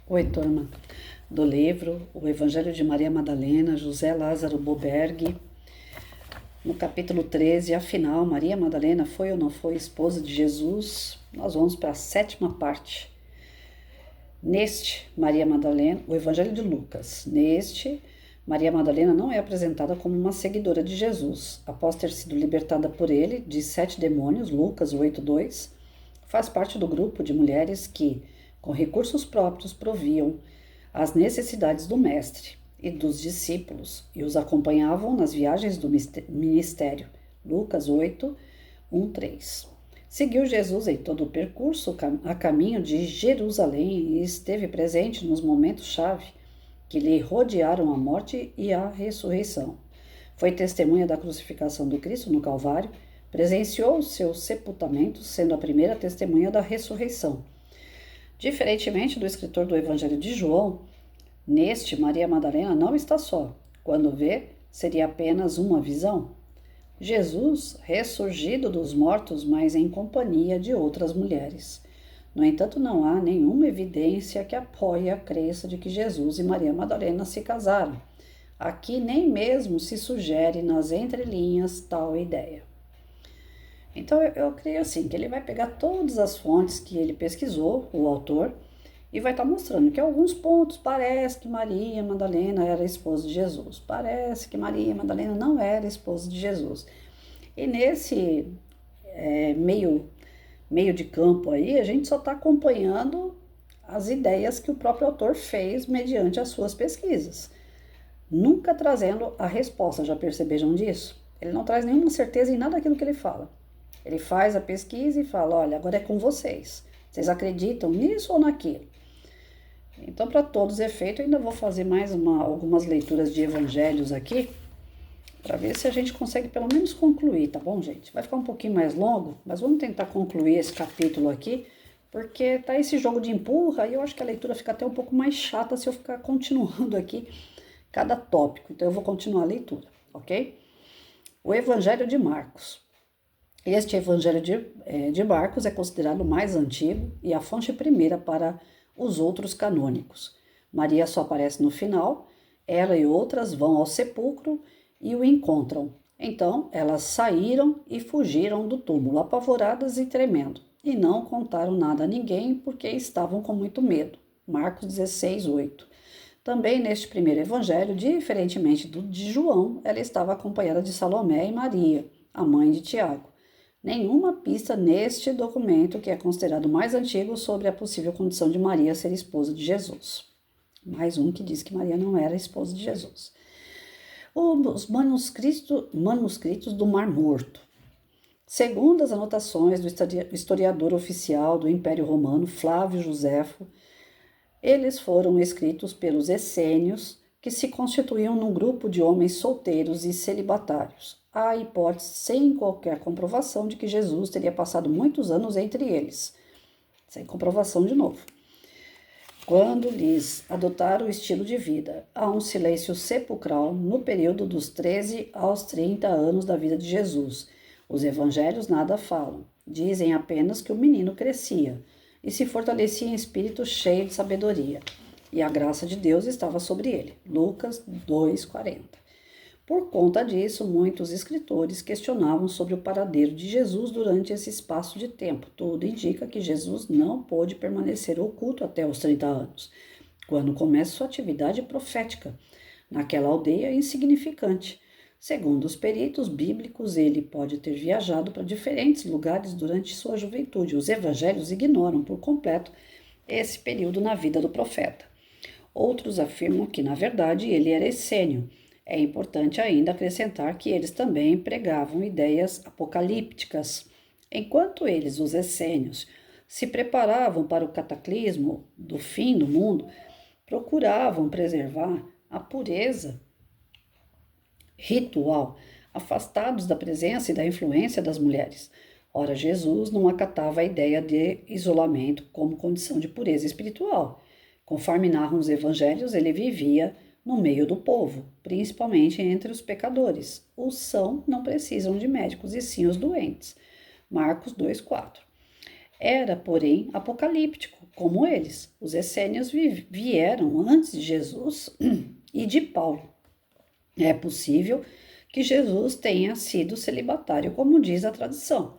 Oi, turma, do livro O Evangelho de Maria Madalena, José Lázaro Boberg, no capítulo 13, afinal, Maria Madalena foi ou não foi esposa de Jesus? Nós vamos para a sétima parte. Maria Madalena, o Evangelho de Lucas. Maria Madalena não é apresentada como uma seguidora de Jesus. Após ter sido libertada por ele de 7 demônios, Lucas 8:2, faz parte do grupo de mulheres que, com recursos próprios, proviam as necessidades do Mestre e dos discípulos e os acompanhavam nas viagens do ministério. Lucas 8, 1, 3. Seguiu Jesus em todo o percurso a caminho de Jerusalém e esteve presente nos momentos-chave que lhe rodearam a morte e a ressurreição. Foi testemunha da crucificação do Cristo no Calvário, presenciou o seu sepultamento, sendo a primeira testemunha da ressurreição. Diferentemente do escritor do Evangelho de João, Maria Madalena não está só. Quando vê, seria apenas uma visão. Jesus, ressurgido dos mortos, mas em companhia de outras mulheres. No entanto, não há nenhuma evidência que apoie a crença de que Jesus e Maria Madalena se casaram. Aqui nem mesmo se sugere nas entrelinhas tal ideia. Então eu creio assim, que ele vai pegar todas as fontes que ele pesquisou, o autor, e vai estar mostrando que alguns pontos parece que Maria Madalena era esposa de Jesus, parece que Maria Madalena não era esposa de Jesus. E nesse meio de campo aí, a gente só está acompanhando as ideias que o próprio autor fez mediante as suas pesquisas, nunca trazendo a resposta, já perceberam disso? Ele não traz nenhuma certeza em nada daquilo que ele fala. Ele faz a pesquisa e fala, olha, agora é com vocês. Vocês acreditam nisso ou naquilo? Então, para todos os efeitos, eu ainda vou fazer mais algumas leituras de evangelhos aqui, para ver se a gente consegue pelo menos concluir, tá bom, gente? Vai ficar um pouquinho mais longo, mas vamos tentar concluir esse capítulo aqui, porque tá esse jogo de empurra e eu acho que a leitura fica até um pouco mais chata se eu ficar continuando aqui cada tópico. Então, eu vou continuar a leitura, ok? O Evangelho de Marcos. Este Evangelho de Marcos é considerado o mais antigo e a fonte primeira para os outros canônicos. Maria só aparece no final, ela e outras vão ao sepulcro e o encontram. Então, elas saíram e fugiram do túmulo, apavoradas e tremendo, e não contaram nada a ninguém porque estavam com muito medo. Marcos 16, 8. Também neste primeiro evangelho, diferentemente do de João, ela estava acompanhada de Salomé e Maria, a mãe de Tiago. Nenhuma pista neste documento, que é considerado o mais antigo, sobre a possível condição de Maria ser esposa de Jesus. Mais um que diz que Maria não era esposa de Jesus. Os manuscritos do Mar Morto. Segundo as anotações do historiador oficial do Império Romano, Flávio Joséfo, eles foram escritos pelos essênios, que se constituíam num grupo de homens solteiros e celibatários. Há hipótese sem qualquer comprovação de que Jesus teria passado muitos anos entre eles. Sem comprovação de novo. Quando lhes adotaram o estilo de vida, há um silêncio sepulcral no período dos 13 aos 30 anos da vida de Jesus. Os evangelhos nada falam, dizem apenas que o menino crescia e se fortalecia em espírito cheio de sabedoria, e a graça de Deus estava sobre ele. Lucas 2:40. Por conta disso, muitos escritores questionavam sobre o paradeiro de Jesus durante esse espaço de tempo. Tudo indica que Jesus não pôde permanecer oculto até os 30 anos, quando começa sua atividade profética, naquela aldeia insignificante. Segundo os peritos bíblicos, ele pode ter viajado para diferentes lugares durante sua juventude. Os evangelhos ignoram por completo esse período na vida do profeta. Outros afirmam que, na verdade, ele era essênio. É importante ainda acrescentar que eles também pregavam ideias apocalípticas. Enquanto eles, os essênios, se preparavam para o cataclismo do fim do mundo, procuravam preservar a pureza ritual, afastados da presença e da influência das mulheres. Ora, Jesus não acatava a ideia de isolamento como condição de pureza espiritual. Conforme narram os evangelhos, ele vivia no meio do povo, principalmente entre os pecadores. Os sãos não precisam de médicos, e sim os doentes. Marcos 2:4. Era, porém, apocalíptico, como eles. Os essênios vieram antes de Jesus e de Paulo. É possível que Jesus tenha sido celibatário, como diz a tradição.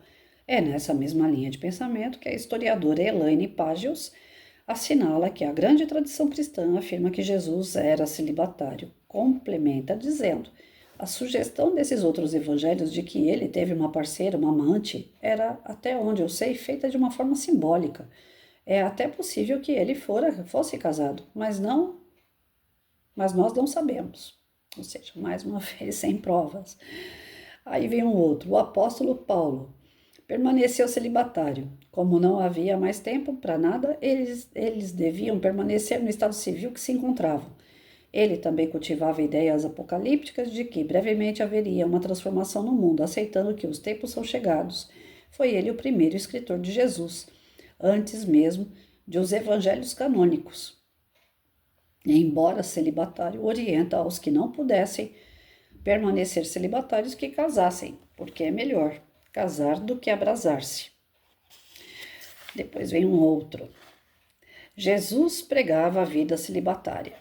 É nessa mesma linha de pensamento que a historiadora Elaine Pagios assinala que a grande tradição cristã afirma que Jesus era celibatário. Complementa dizendo: a sugestão desses outros evangelhos de que ele teve uma parceira, uma amante, era, até onde eu sei, feita de uma forma simbólica. É até possível que ele fosse casado, mas nós não sabemos. Ou seja, mais uma vez, sem provas. Aí vem um outro. O apóstolo Paulo permaneceu celibatário. Como não havia mais tempo para nada, eles deviam permanecer no estado civil que se encontravam. Ele também cultivava ideias apocalípticas de que brevemente haveria uma transformação no mundo, aceitando que os tempos são chegados. Foi ele o primeiro escritor de Jesus, antes mesmo de os evangelhos canônicos. Embora celibatário, orienta aos que não pudessem permanecer celibatários que casassem, porque é melhor casar do que abrasar-se. Depois vem um outro. Jesus pregava a vida celibatária.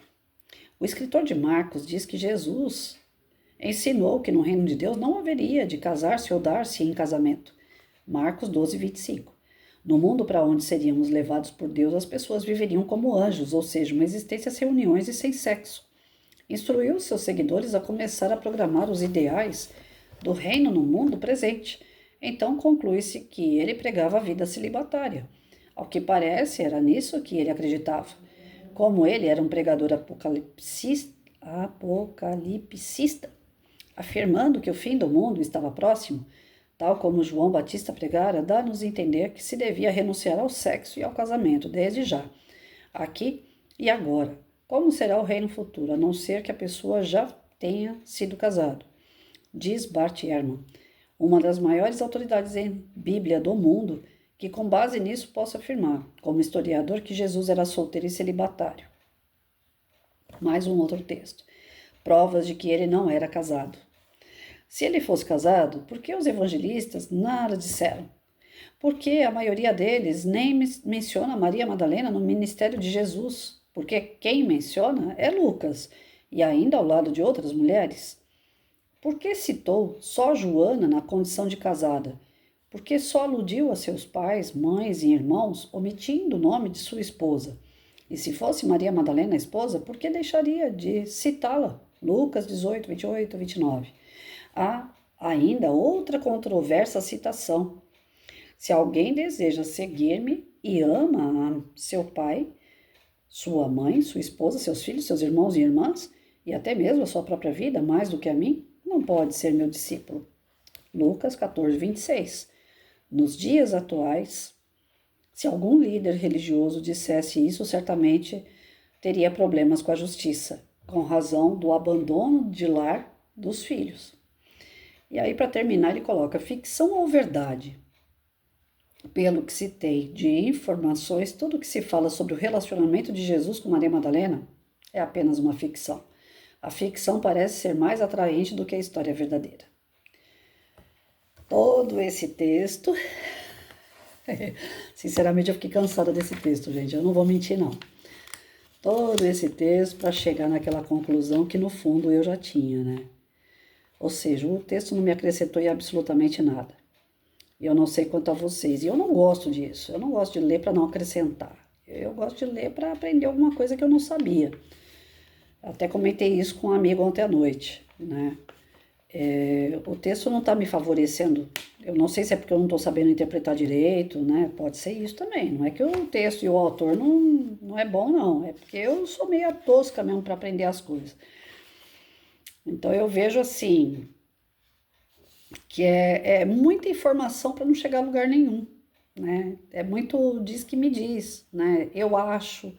O escritor de Marcos diz que Jesus ensinou que no reino de Deus não haveria de casar-se ou dar-se em casamento. Marcos 12, 25. No mundo para onde seríamos levados por Deus, as pessoas viveriam como anjos, ou seja, uma existência sem uniões e sem sexo. Instruiu seus seguidores a começar a programar os ideais do reino no mundo presente. Então conclui-se que ele pregava a vida celibatária. Ao que parece, era nisso que ele acreditava. Como ele era um pregador apocalipsista, afirmando que o fim do mundo estava próximo, tal como João Batista pregara, dá-nos a entender que se devia renunciar ao sexo e ao casamento, desde já, aqui e agora. Como será o reino futuro, a não ser que a pessoa já tenha sido casado? Diz Bart Ehrman, uma das maiores autoridades em Bíblia do mundo, que com base nisso posso afirmar, como historiador, que Jesus era solteiro e celibatário. Mais um outro texto. Provas de que ele não era casado. Se ele fosse casado, por que os evangelistas nada disseram? Porque a maioria deles nem menciona Maria Madalena no ministério de Jesus, porque quem menciona é Lucas, e ainda ao lado de outras mulheres. Por que citou só Joana na condição de casada? Porque só aludiu a seus pais, mães e irmãos, omitindo o nome de sua esposa. E se fosse Maria Madalena a esposa, por que deixaria de citá-la? Lucas 18, 28, 29. Há ainda outra controversa citação. Se alguém deseja seguir-me e ama seu pai, sua mãe, sua esposa, seus filhos, seus irmãos e irmãs, e até mesmo a sua própria vida, mais do que a mim, não pode ser meu discípulo. Lucas 14, 26. Nos dias atuais, se algum líder religioso dissesse isso, certamente teria problemas com a justiça, com razão do abandono de lar dos filhos. E aí, para terminar, ele coloca ficção ou verdade? Pelo que se tem de informações, tudo que se fala sobre o relacionamento de Jesus com Maria Madalena é apenas uma ficção. A ficção parece ser mais atraente do que a história verdadeira. Todo esse texto, sinceramente eu fiquei cansada desse texto, gente, eu não vou mentir não. Todo esse texto para chegar naquela conclusão que no fundo eu já tinha, né? Ou seja, o texto não me acrescentou em absolutamente nada. Eu não sei quanto a vocês, e eu não gosto disso, eu não gosto de ler para não acrescentar. Eu gosto de ler para aprender alguma coisa que eu não sabia. Até comentei isso com um amigo ontem à noite, né? O texto não está me favorecendo. Eu não sei se é porque eu não estou sabendo interpretar direito, né? Pode ser isso também. Não é que o texto e o autor não é bom, não. É porque eu sou meio tosca mesmo para aprender as coisas. Então eu vejo assim que é muita informação para não chegar a lugar nenhum, né? É muito diz que me diz, né? Eu acho,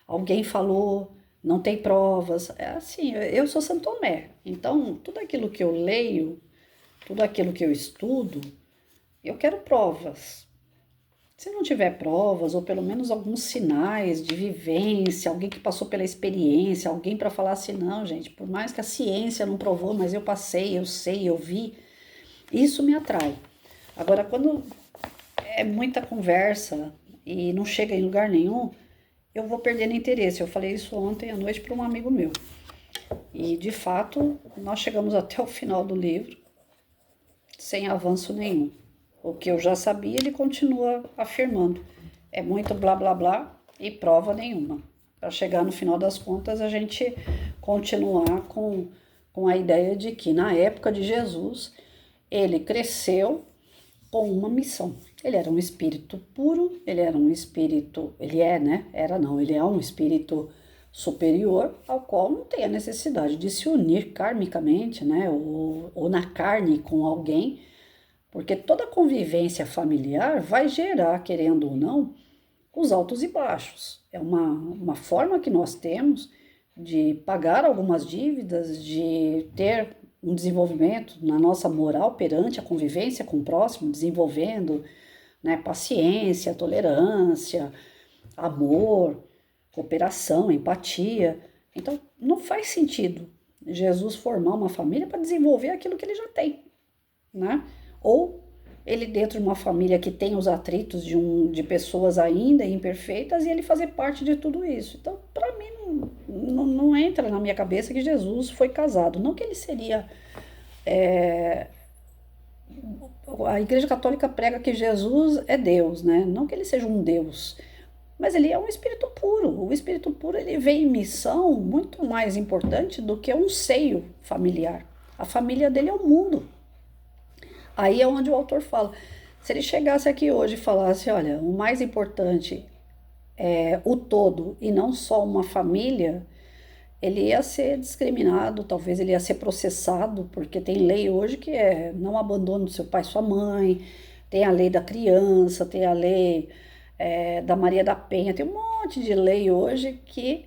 alguém falou, não tem provas. É assim, eu sou Santo Tomé. Então, tudo aquilo que eu leio, tudo aquilo que eu estudo, eu quero provas. Se não tiver provas, ou pelo menos alguns sinais de vivência, alguém que passou pela experiência, alguém para falar assim, não, gente, por mais que a ciência não provou, mas eu passei, eu sei, eu vi, isso me atrai. Agora, quando é muita conversa e não chega em lugar nenhum, eu vou perdendo interesse. Eu falei isso ontem à noite para um amigo meu. E, de fato, nós chegamos até o final do livro sem avanço nenhum. O que eu já sabia, ele continua afirmando. É muito blá blá blá e prova nenhuma. Para chegar no final das contas, a gente continuar com a ideia de que na época de Jesus, ele cresceu com uma missão. Ele era um espírito puro, ele era um espírito, ele é, né? Era não, ele é um espírito superior ao qual não tem a necessidade de se unir karmicamente, né? Ou na carne com alguém, porque toda convivência familiar vai gerar, querendo ou não, os altos e baixos. É uma forma que nós temos de pagar algumas dívidas, de ter um desenvolvimento na nossa moral perante a convivência com o próximo, desenvolvendo, né, paciência, tolerância, amor, cooperação, empatia. Então, não faz sentido Jesus formar uma família para desenvolver aquilo que ele já tem, né? Ou ele dentro de uma família que tem os atritos de pessoas ainda imperfeitas e ele fazer parte de tudo isso. Então, para mim, não entra na minha cabeça que Jesus foi casado. Não que ele seria... A Igreja Católica prega que Jesus é Deus, né? Não que ele seja um Deus, mas ele é um espírito puro. O espírito puro, ele vem em missão muito mais importante do que um seio familiar. A família dele é o mundo. Aí é onde o autor fala, se ele chegasse aqui hoje e falasse, olha, o mais importante é o todo e não só uma família, ele ia ser discriminado, talvez ele ia ser processado, porque tem lei hoje que é não abandone seu pai e sua mãe, tem a lei da criança, tem a lei da Maria da Penha, tem um monte de lei hoje que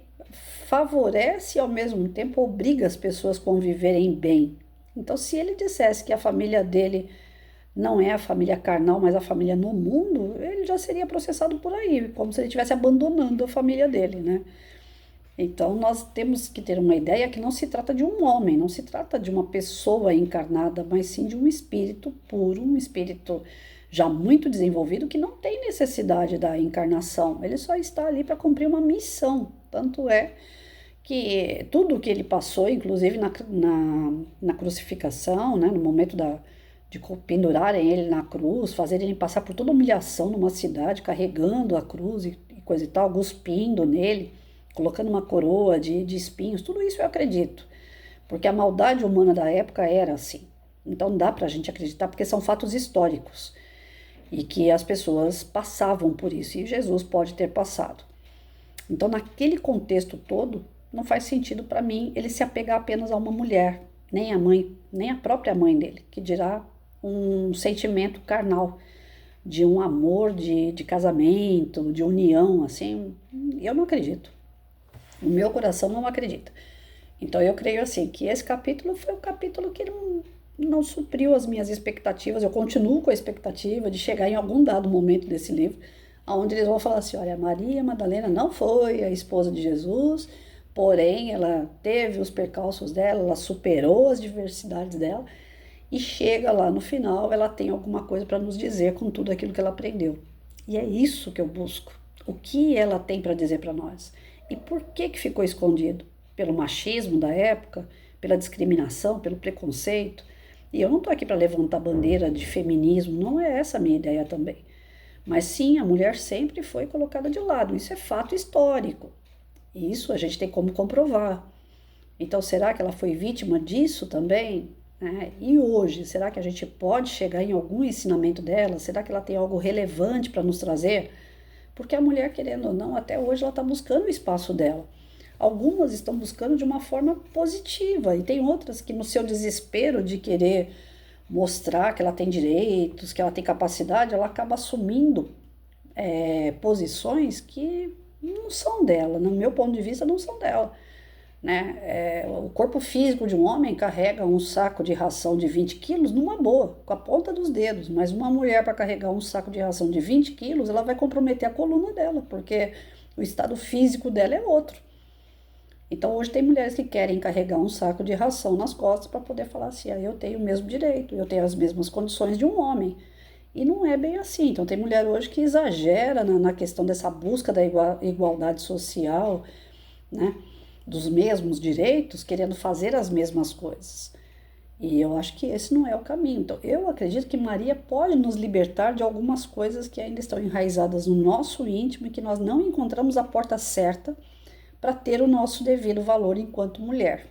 favorece e ao mesmo tempo obriga as pessoas a conviverem bem. Então, se ele dissesse que a família dele não é a família carnal, mas a família no mundo, ele já seria processado por aí, como se ele estivesse abandonando a família dele, né? Então, nós temos que ter uma ideia que não se trata de um homem, não se trata de uma pessoa encarnada, mas sim de um espírito puro, um espírito já muito desenvolvido que não tem necessidade da encarnação, ele só está ali para cumprir uma missão. Tanto é que tudo que ele passou, inclusive na crucificação, né, no momento de pendurarem ele na cruz, fazerem ele passar por toda humilhação numa cidade, carregando a cruz e coisa e tal, cuspindo nele, colocando uma coroa de espinhos, tudo isso eu acredito, porque a maldade humana da época era assim. Então dá pra gente acreditar, porque são fatos históricos e que as pessoas passavam por isso, e Jesus pode ter passado. Então, naquele contexto todo, não faz sentido para mim ele se apegar apenas a uma mulher, nem a mãe, nem a própria mãe dele, que dirá um sentimento carnal, de um amor de casamento, de união, assim, eu não acredito. O meu coração não acredita. Então eu creio assim, que esse capítulo foi o capítulo que não supriu as minhas expectativas. Eu continuo com a expectativa de chegar em algum dado momento desse livro, onde eles vão falar assim, olha, Maria Madalena não foi a esposa de Jesus, porém ela teve os percalços dela, ela superou as diversidades dela, e chega lá no final, ela tem alguma coisa para nos dizer com tudo aquilo que ela aprendeu. E é isso que eu busco. O que ela tem para dizer para nós? E por que ficou escondido? Pelo machismo da época, pela discriminação, pelo preconceito. E eu não estou aqui para levantar bandeira de feminismo, não é essa a minha ideia também. Mas sim, a mulher sempre foi colocada de lado, isso é fato histórico. E isso a gente tem como comprovar. Então, será que ela foi vítima disso também? E hoje, será que a gente pode chegar em algum ensinamento dela? Será que ela tem algo relevante para nos trazer? Porque a mulher, querendo ou não, até hoje ela está buscando o espaço dela. Algumas estão buscando de uma forma positiva e tem outras que no seu desespero de querer mostrar que ela tem direitos, que ela tem capacidade, ela acaba assumindo posições que não são dela, no meu ponto de vista não são dela. Né? O corpo físico de um homem carrega um saco de ração de 20 quilos numa boa, com a ponta dos dedos, mas uma mulher para carregar um saco de ração de 20 quilos, ela vai comprometer a coluna dela, porque o estado físico dela é outro. Então hoje tem mulheres que querem carregar um saco de ração nas costas para poder falar assim, eu tenho o mesmo direito, eu tenho as mesmas condições de um homem. E não é bem assim. Então, tem mulher hoje que exagera na questão dessa busca da igualdade social, né? Dos mesmos direitos, querendo fazer as mesmas coisas. E eu acho que esse não é o caminho. Então, eu acredito que Maria pode nos libertar de algumas coisas que ainda estão enraizadas no nosso íntimo e que nós não encontramos a porta certa para ter o nosso devido valor enquanto mulher.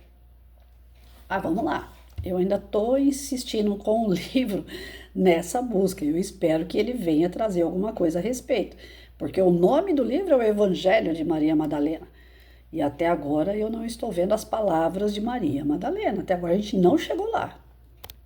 Ah, vamos lá. Eu ainda estou insistindo com o livro nessa busca. Eu espero que ele venha trazer alguma coisa a respeito, porque o nome do livro é o Evangelho de Maria Madalena. E até agora eu não estou vendo as palavras de Maria Madalena. Até agora a gente não chegou lá.